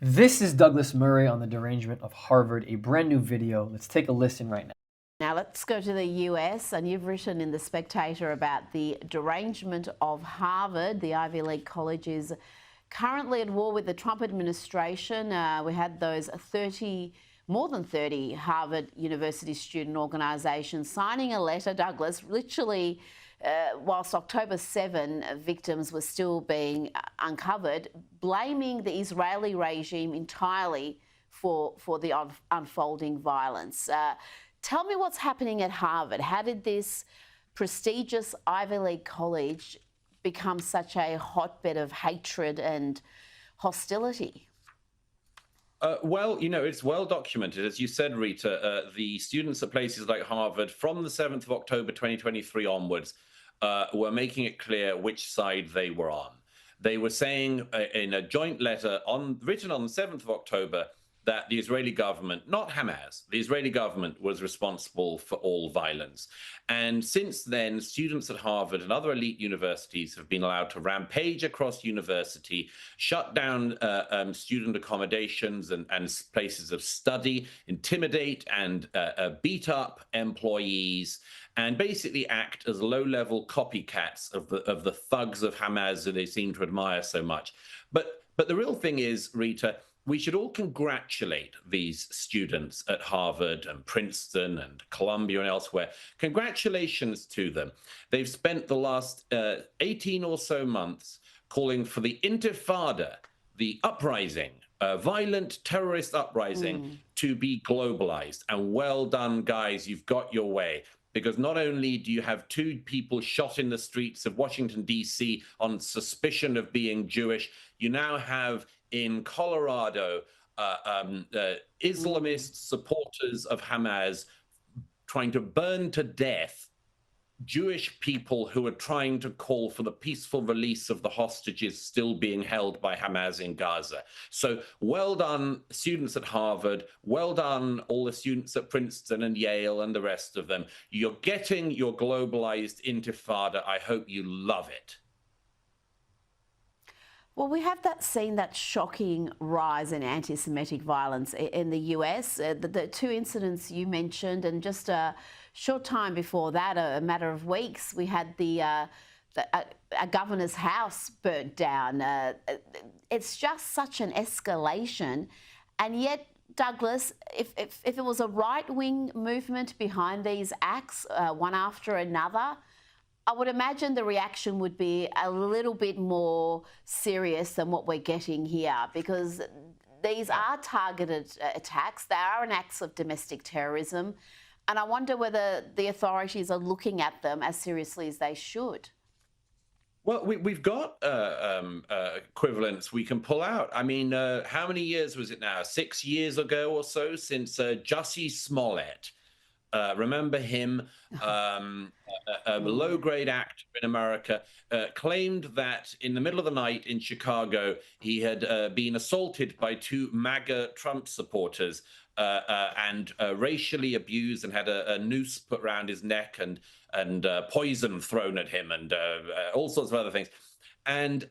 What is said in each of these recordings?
This is Douglas Murray on the derangement of Harvard, a brand new video. Let's take a listen right now. Now let's go to the US, and you've written in The Spectator about the derangement of Harvard. The Ivy League college is currently at war with the Trump administration. We had those more than 30 Harvard University student organisations signing a letter, Douglas, literally whilst October 7 victims were still being uncovered, blaming the Israeli regime entirely for the unfolding violence. Tell me what's happening at Harvard. How did this prestigious Ivy League college become such a hotbed of hatred and hostility? Well, it's well documented. As you said, Rita, the students at places like Harvard from the 7th of October 2023 onwards were making it clear which side they were on. They were saying in a joint letter written on the 7th of October that the Israeli government, not Hamas, the Israeli government was responsible for all violence. And since then, students at Harvard and other elite universities have been allowed to rampage across university, shut down student accommodations and places of study, intimidate and beat up employees, and basically act as low-level copycats of the thugs of Hamas that they seem to admire so much. But the real thing is, Rita, we should all congratulate these students at Harvard and Princeton and Columbia and elsewhere. Congratulations to them. They've spent the last 18 or so months calling for the intifada, the uprising, violent terrorist uprising, to be globalized. And well done, guys, you've got your way. Because not only do you have 2 people shot in the streets of Washington, D.C. on suspicion of being Jewish, you now have in Colorado Islamist supporters of Hamas trying to burn to death Jewish people who are trying to call for the peaceful release of the hostages still being held by Hamas in Gaza. So well done, students at Harvard. Well done, all the students at Princeton and Yale and the rest of them. You're getting your globalized intifada. I hope you love it. Well, we have seen that shocking rise in anti-Semitic violence in the US. The 2 incidents you mentioned, and just a short time before that, a matter of weeks, we had a governor's house burnt down. It's just such an escalation, and yet, Douglas, if it was a right-wing movement behind these acts, one after another, I would imagine the reaction would be a little bit more serious than what we're getting here, because these are targeted attacks. They are an acts of domestic terrorism. And I wonder whether the authorities are looking at them as seriously as they should. Well, we've got equivalents we can pull out. I mean, how many years was it now? 6 years ago or so since Jussie Smollett. Remember him, a low-grade actor in America, claimed that in the middle of the night in Chicago, he had been assaulted by 2 MAGA Trump supporters and racially abused, and had a noose put around his neck and poison thrown at him, and all sorts of other things. And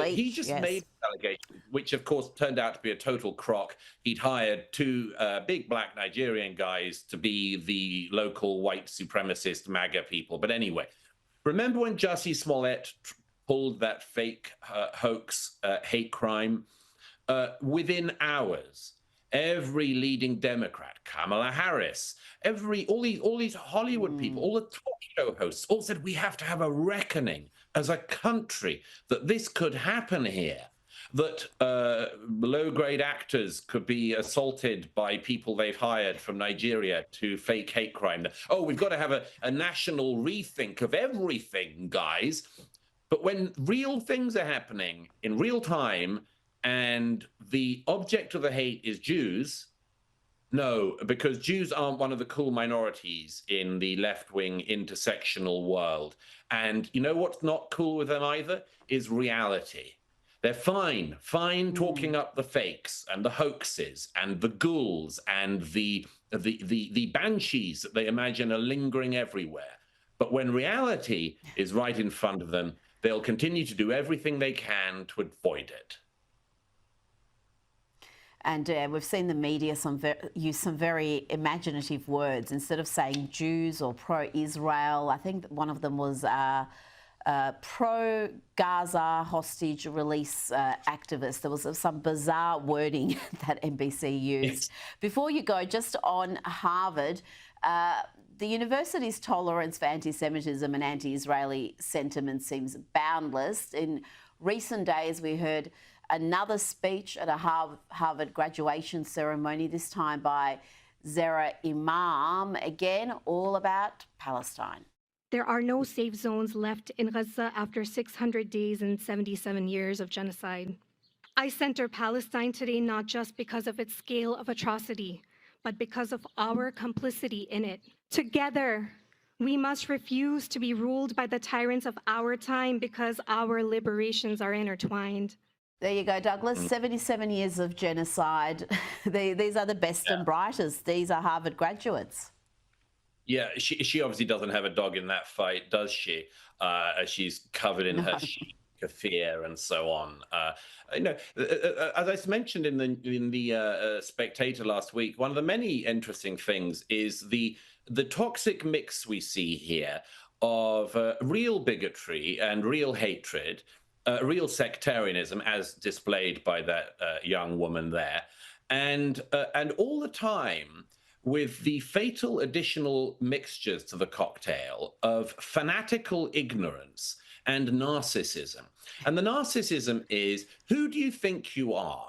he just made an allegation, which of course turned out to be a total crock. He'd hired 2 big black Nigerian guys to be the local white supremacist MAGA people. But anyway, remember when Jussie Smollett pulled that fake hoax hate crime? Within hours, every leading Democrat, Kamala Harris, all these Hollywood people, all the talk show hosts, all said we have to have a reckoning as a country that this could happen here, that low-grade actors could be assaulted by people they've hired from Nigeria to fake hate crime. Oh, we've got to have a national rethink of everything, guys. But when real things are happening in real time, and the object of the hate is Jews, no, because Jews aren't one of the cool minorities in the left-wing intersectional world. And you know what's not cool with them either? Is reality. They're fine talking up the fakes and the hoaxes and the ghouls and the banshees that they imagine are lingering everywhere. But when reality is right in front of them, they'll continue to do everything they can to avoid it. And we've seen the media use some very imaginative words. Instead of saying Jews or pro-Israel, I think one of them was pro-Gaza hostage release activist. There was some bizarre wording that NBC used. Yes. Before you go, just on Harvard, the university's tolerance for anti-Semitism and anti-Israeli sentiment seems boundless. In recent days, we heard another speech at a Harvard graduation ceremony, this time by Zara Imam, again, all about Palestine. There are no safe zones left in Gaza after 600 days and 77 years of genocide. I center Palestine today not just because of its scale of atrocity, but because of our complicity in it. Together, we must refuse to be ruled by the tyrants of our time because our liberations are intertwined. There you go, Douglas. 77 years of genocide. These are the best and brightest. These are Harvard graduates. Yeah, she obviously doesn't have a dog in that fight, does she? She's covered in her kefir and so on. As I mentioned in the Spectator last week, one of the many interesting things is the toxic mix we see here of real bigotry and real hatred, real sectarianism, as displayed by that young woman there, and all the time with the fatal additional mixtures to the cocktail of fanatical ignorance and narcissism. And the narcissism is, who do you think you are?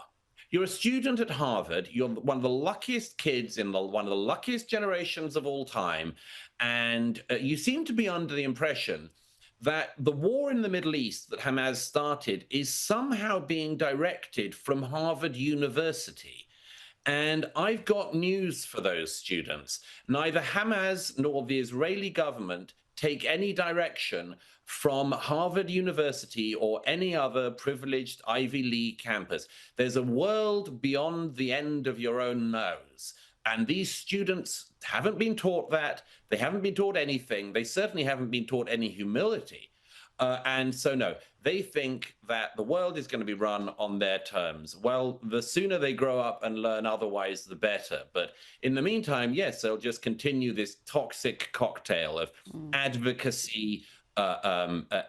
You're a student at Harvard. You're one of the luckiest kids in one of the luckiest generations of all time. And you seem to be under the impression that the war in the Middle East that Hamas started is somehow being directed from Harvard University. And I've got news for those students. Neither Hamas nor the Israeli government take any direction from Harvard University or any other privileged Ivy League campus. There's a world beyond the end of your own nose. And these students haven't been taught that. They haven't been taught anything. They certainly haven't been taught any humility. And so, no, they think that the world is going to be run on their terms. Well, the sooner they grow up and learn otherwise, the better. But in the meantime, yes, they'll just continue this toxic cocktail of advocacy,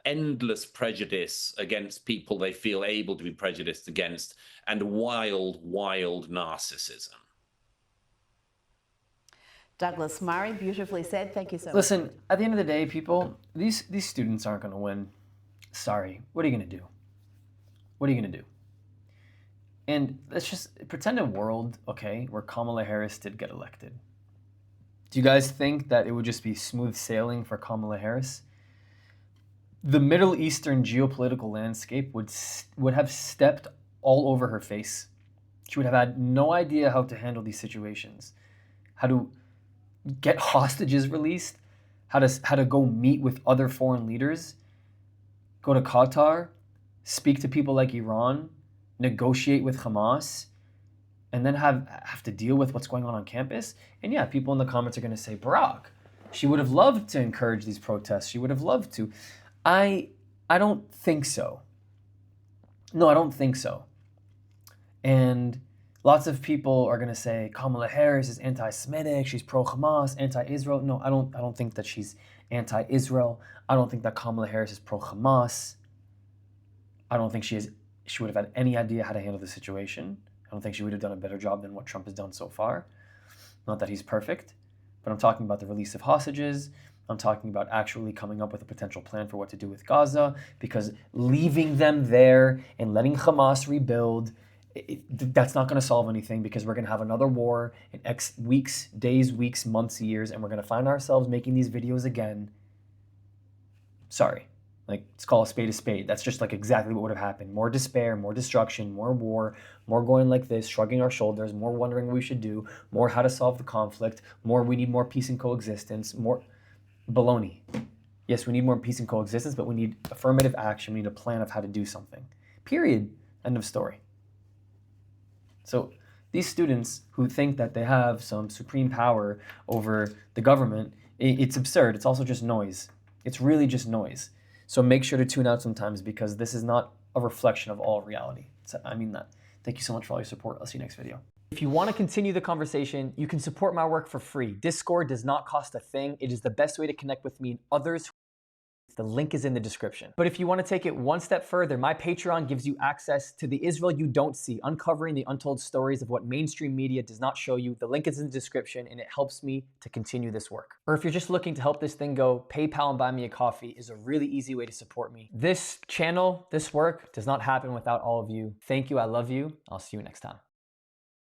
endless prejudice against people they feel able to be prejudiced against, and wild, wild narcissism. Douglas Murray, beautifully said. Thank you so much. Listen, at the end of the day, people, these students aren't going to win. Sorry. What are you going to do? What are you going to do? And let's just pretend a world, okay, where Kamala Harris did get elected. Do you guys think that it would just be smooth sailing for Kamala Harris? The Middle Eastern geopolitical landscape would have stepped all over her face. She would have had no idea how to handle these situations, how to get hostages released, how to go meet with other foreign leaders, go to Qatar, speak to people like Iran, negotiate with Hamas, and then have to deal with what's going on campus. And yeah, people in the comments are going to say, Barak, she would have loved to encourage these protests. She would have loved to. I don't think so. No, I don't think so. And lots of people are going to say Kamala Harris is anti-Semitic, she's pro-Hamas, anti-Israel. No, I don't think that she's anti-Israel. I don't think that Kamala Harris is pro-Hamas. I don't think she would have had any idea how to handle the situation. I don't think she would have done a better job than what Trump has done so far. Not that he's perfect, but I'm talking about the release of hostages. I'm talking about actually coming up with a potential plan for what to do with Gaza, because leaving them there and letting Hamas rebuild, that's not going to solve anything, because we're going to have another war in X weeks, days, weeks, months, years, and we're going to find ourselves making these videos again. Sorry. Like, let's call a spade a spade. That's just like exactly what would have happened. More despair, more destruction, more war, more going like this, shrugging our shoulders, more wondering what we should do, more how to solve the conflict, more we need more peace and coexistence, more baloney. Yes, we need more peace and coexistence, but we need affirmative action. We need a plan of how to do something. Period. End of story. So these students who think that they have some supreme power over the government, it's absurd. It's also just noise. It's really just noise. So make sure to tune out sometimes, because this is not a reflection of all reality. So, I mean that. Thank you so much for all your support. I'll see you next video. If you want to continue the conversation, you can support my work for free. Discord does not cost a thing. It is the best way to connect with me and others. The link is in the description. But if you want to take it one step further, my Patreon gives you access to the Israel you don't see, uncovering the untold stories of what mainstream media does not show you. The link is in the description, and it helps me to continue this work. Or if you're just looking to help this thing go, PayPal and Buy Me a Coffee is a really easy way to support me. This channel, this work does not happen without all of you. Thank you. I love you. I'll see you next time.